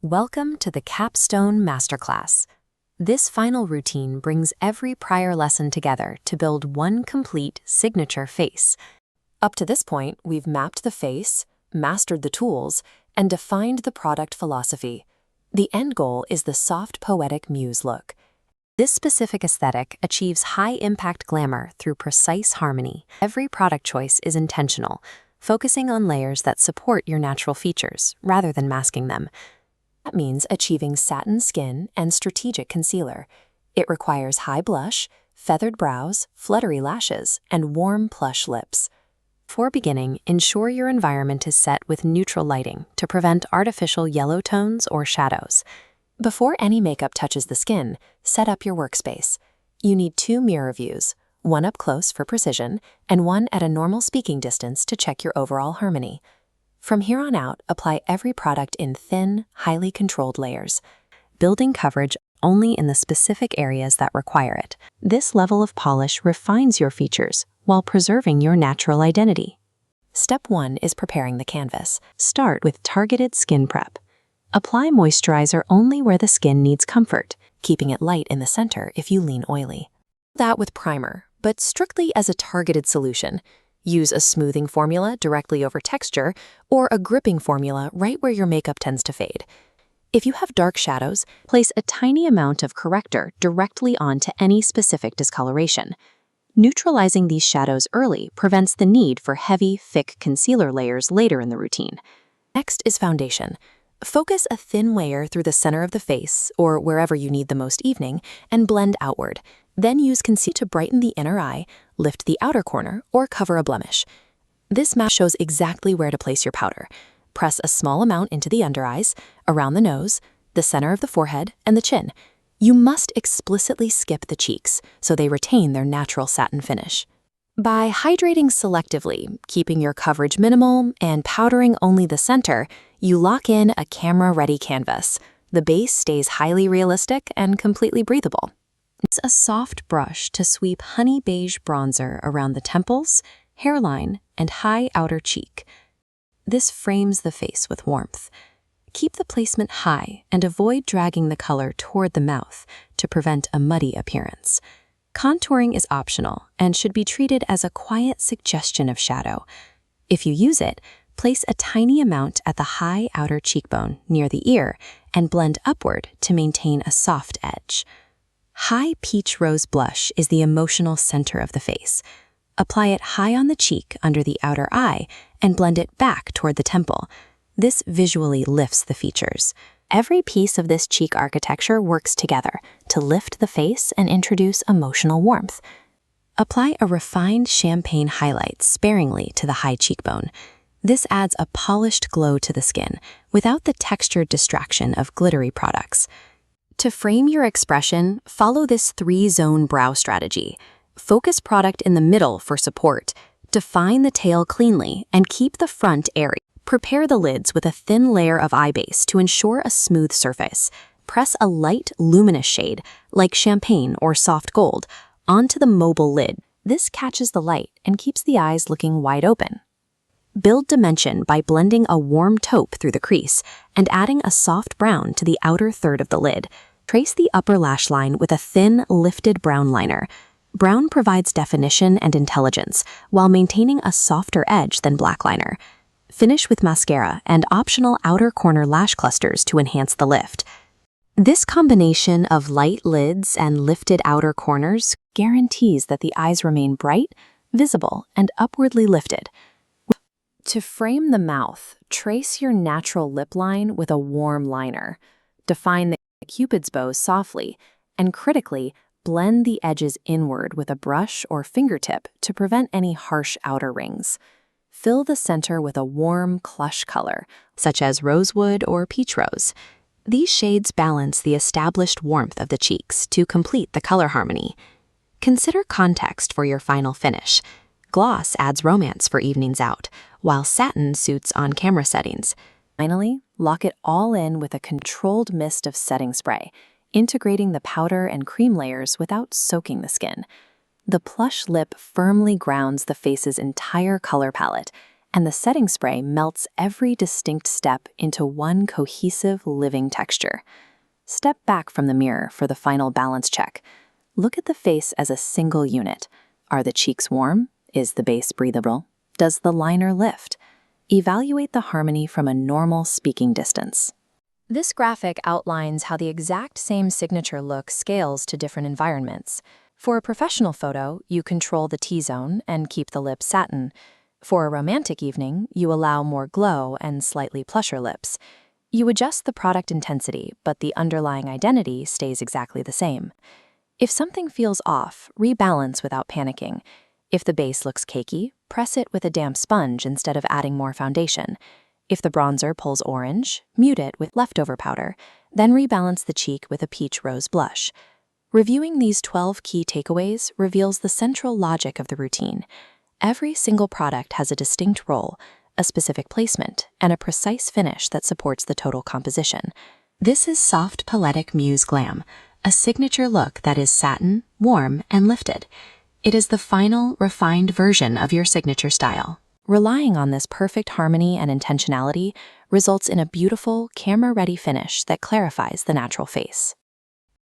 Welcome to the Capstone Masterclass. This final routine brings every prior lesson together to build one complete signature face. Up to this point, we've mapped the face, mastered the tools, and defined the product philosophy. The end goal is the Soft Poetic Muse look. This specific aesthetic achieves high-impact glamour through precise harmony. Every product choice is intentional, focusing on layers that support your natural features rather than masking them. That means achieving satin skin and strategic concealer. It requires high blush, feathered brows, fluttery lashes, and warm plush lips. Before beginning, ensure your environment is set with neutral lighting to prevent artificial yellow tones or shadows. Before any makeup touches the skin, set up your workspace. You need 2 mirror views, one up close for precision, and one at a normal speaking distance to check your overall harmony. From here on out, apply every product in thin, highly controlled layers, building coverage only in the specific areas that require it. This level of polish refines your features while preserving your natural identity. Step 1 is preparing the canvas. Start with targeted skin prep. Apply moisturizer only where the skin needs comfort, keeping it light in the center if you lean oily. That with primer, but strictly as a targeted solution. Use a smoothing formula directly over texture or a gripping formula right where your makeup tends to fade. If you have dark shadows, place a tiny amount of corrector directly onto any specific discoloration. Neutralizing these shadows early prevents the need for heavy, thick concealer layers later in the routine. Next is foundation. Focus a thin layer through the center of the face or wherever you need the most evening and blend outward. Then use concealer to brighten the inner eye, lift the outer corner, or cover a blemish. This map shows exactly where to place your powder. Press a small amount into the under eyes, around the nose, the center of the forehead, and the chin. You must explicitly skip the cheeks so they retain their natural satin finish. By hydrating selectively, keeping your coverage minimal, and powdering only the center, you lock in a camera-ready canvas. The base stays highly realistic and completely breathable. Use a soft brush to sweep honey-beige bronzer around the temples, hairline, and high outer cheek. This frames the face with warmth. Keep the placement high and avoid dragging the color toward the mouth to prevent a muddy appearance. Contouring is optional and should be treated as a quiet suggestion of shadow. If you use it, place a tiny amount at the high outer cheekbone near the ear and blend upward to maintain a soft edge. High peach rose blush is the emotional center of the face. Apply it high on the cheek under the outer eye and blend it back toward the temple. This visually lifts the features. Every piece of this cheek architecture works together to lift the face and introduce emotional warmth. Apply a refined champagne highlight sparingly to the high cheekbone. This adds a polished glow to the skin without the textured distraction of glittery products. To frame your expression, follow this 3-zone brow strategy. Focus product in the middle for support. Define the tail cleanly and keep the front airy. Prepare the lids with a thin layer of eye base to ensure a smooth surface. Press a light, luminous shade, like champagne or soft gold, onto the mobile lid. This catches the light and keeps the eyes looking wide open. Build dimension by blending a warm taupe through the crease and adding a soft brown to the outer third of the lid. Trace the upper lash line with a thin, lifted brown liner. Brown provides definition and intelligence while maintaining a softer edge than black liner. Finish with mascara and optional outer corner lash clusters to enhance the lift. This combination of light lids and lifted outer corners guarantees that the eyes remain bright, visible, and upwardly lifted. To frame the mouth, trace your natural lip line with a warm liner. Define the Cupid's bow softly, and critically, blend the edges inward with a brush or fingertip to prevent any harsh outer rings. Fill the center with a warm, plush color, such as rosewood or peach rose. These shades balance the established warmth of the cheeks to complete the color harmony. Consider context for your final finish. Gloss adds romance for evenings out, while satin suits on-camera settings. Finally, lock it all in with a controlled mist of setting spray, integrating the powder and cream layers without soaking the skin. The plush lip firmly grounds the face's entire color palette, and the setting spray melts every distinct step into one cohesive, living texture. Step back from the mirror for the final balance check. Look at the face as a single unit. Are the cheeks warm? Is the base breathable? Does the liner lift? Evaluate the harmony from a normal speaking distance. This graphic outlines how the exact same signature look scales to different environments. For a professional photo, you control the T-zone and keep the lips satin. For a romantic evening, you allow more glow and slightly plusher lips. You adjust the product intensity, but the underlying identity stays exactly the same. If something feels off, rebalance without panicking. If the base looks cakey, press it with a damp sponge instead of adding more foundation. If the bronzer pulls orange, mute it with leftover powder, then rebalance the cheek with a peach rose blush. Reviewing these 12 key takeaways reveals the central logic of the routine. Every single product has a distinct role, a specific placement, and a precise finish that supports the total composition. This is Soft Poetic Muse Glam, a signature look that is satin, warm, and lifted. It is the final, refined version of your signature style. Relying on this perfect harmony and intentionality results in a beautiful, camera-ready finish that clarifies the natural face.